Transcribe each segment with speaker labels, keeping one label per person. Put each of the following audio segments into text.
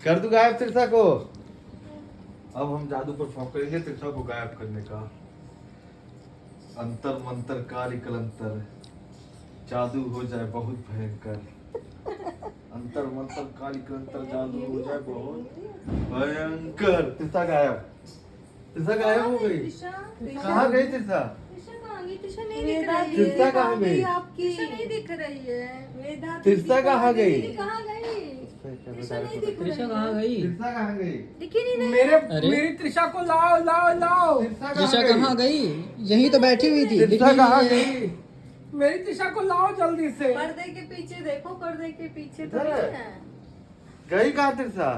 Speaker 1: कर दूं गायब त्रिशा को। अब हम जादू परफॉर्म करेंगे त्रिशा को गायब करने का। अंतर मंतर काली कलंतर, जादू हो जाए बहुत भयंकर। अंतर मंतर काली कलंतर, जादू हो जाए बहुत भयंकर। त्रिशा गायब, त्रिशा गायब हो गई। कहाँ गई त्रिशा?
Speaker 2: त्रिशा नहीं दिख रही है।
Speaker 1: त्रिशा कहाँ गई?
Speaker 2: त्रिशा नहीं दिख रही है।
Speaker 1: त्रिशा कहाँ गई?
Speaker 2: कहाँ गई? त्रिशा नहीं दिख रही
Speaker 3: त्रिशा कहाँ गई?
Speaker 1: त्रिशा कहाँ गई?
Speaker 2: दिखी नहीं
Speaker 3: मेरी त्रिशा को लाओ लाओ लाओ। त्रिशा कहाँ गई? यहीं तो बैठी हुई थी।
Speaker 1: त्रिशा कहाँ गई?
Speaker 3: मेरी त्रिशा को लाओ जल्दी से।
Speaker 2: पर्दे के पीछे देखो, पर्दे के पीछे तो
Speaker 1: इधर है।
Speaker 2: नहीं है।
Speaker 1: गई कहाँ त्रिशा?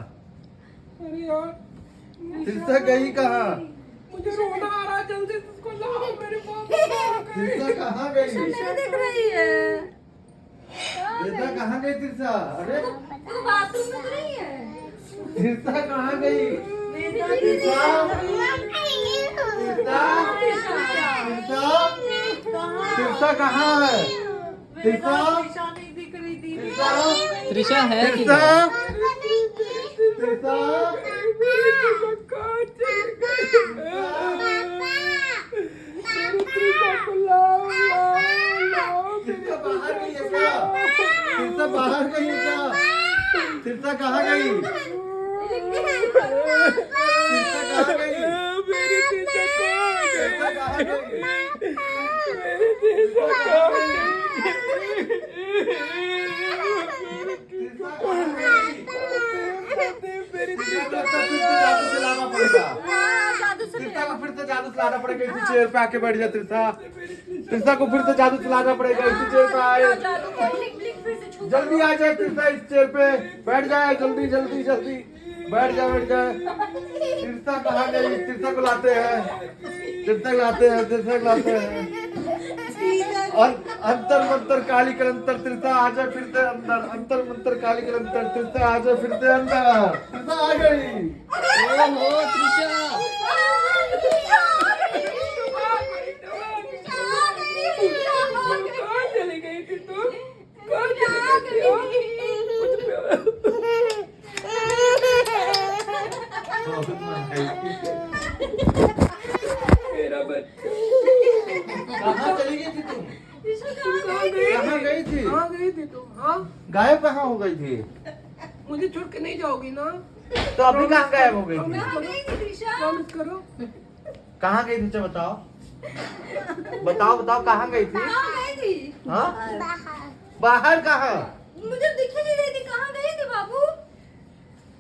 Speaker 3: अरे यार
Speaker 1: त्रिशा गई कहाँ?
Speaker 3: मुझे रोना आ रहा है, जल्दी से उसको लाओ मेरे पास।
Speaker 1: त्रिशा कहाँ गई?
Speaker 2: नहीं दिख रही है।
Speaker 1: त्रिशा कहाँ गई त्रिशा? अरे
Speaker 2: वो बाथरूम में तो नहीं है।
Speaker 1: त्रिशा कहाँ गई? त्रिशा त्रिशा त्रिशा कहाँ है? त्रिशा
Speaker 2: त्रिशा नहीं दिख रही थी।
Speaker 3: त्रिशा है
Speaker 1: त्रिशा त्रिशा त्रिशा बाहर गई है क्या? त्रिशा बाहर गई है क्या? त्रिशा कहाँ गई? त्रिशा कहाँ गई?
Speaker 3: मेरी त्रिशा
Speaker 1: त्रिशा कहाँ गई?
Speaker 3: मेरी त्रिशा
Speaker 1: त्रिशा कहाँ गई?
Speaker 3: मेरी
Speaker 1: त्रिशा को फिर से जादू से लाना पड़ेगा।
Speaker 2: जादू से
Speaker 1: त्रिशा को फिर से जादू से लाना पड़ेगा। इसी चेयर पे आके बैठ जा त्रिशा। त्रिशा को फिर से जादू से लाना पड़ेगा। इसी चेयर पे आए।
Speaker 2: जादू को ब्लिंक ब्लिंक फिर से छू।
Speaker 1: जल्दी आ जाए त्रिशा, इस चेयर पे बैठ जाए। जल्दी जल्दी जल्दी बैठ जाए, बैठ जाए। त्रिशा कहाँ गई? त्रिशा को लाते हैं, त्रिशा को लाते हैं, त्रिशा को लाते हैं। अंतर मंतर काली कलंतर, त्रिशा आ जाए फिर से अंदर। अंतर मंतर काली कलंतर, त्रिशा आ जाए फिर से अंदर। त्रिशा आ गई।
Speaker 3: ओहो त्रिशा। कहाँ चली गई थी तू? कहाँ चली गई थी? मेरा बच्चा
Speaker 1: कहाँ चली गई थी तुम?
Speaker 3: कहाँ गई?
Speaker 1: कहाँ गई थी?
Speaker 3: कहाँ गई थी तुम? हाँ
Speaker 1: गायब कहाँ हो गई थी?
Speaker 3: मुझे छोड़ के नहीं जाओगी ना?
Speaker 1: तो अभी कहाँ गायब हो गई थी?
Speaker 3: प्रॉमिस करो।
Speaker 1: कहाँ गई थी? चलो बताओ, बताओ बताओ कहाँ गई थी?
Speaker 2: कहाँ गई थी?
Speaker 1: हाँ बाहर कहाँ?
Speaker 2: मुझे दिख ही नहीं रही थी। कहाँ गई थी बाबू?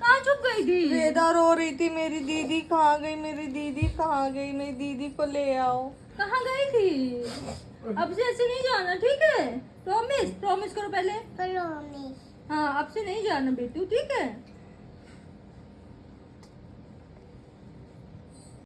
Speaker 2: कहाँ छुप गई थी?
Speaker 4: वेदा रो रही थी, मेरी दीदी कहाँ गई, मेरी दीदी कहाँ गई, मेरी दीदी को ले आओ।
Speaker 2: कहाँ गई थी? अब से ऐसे नहीं जाना, ठीक है? प्रॉमिस, प्रॉमिस करो पहले। हाँ, अब से नहीं जाना बेटू, ठीक है?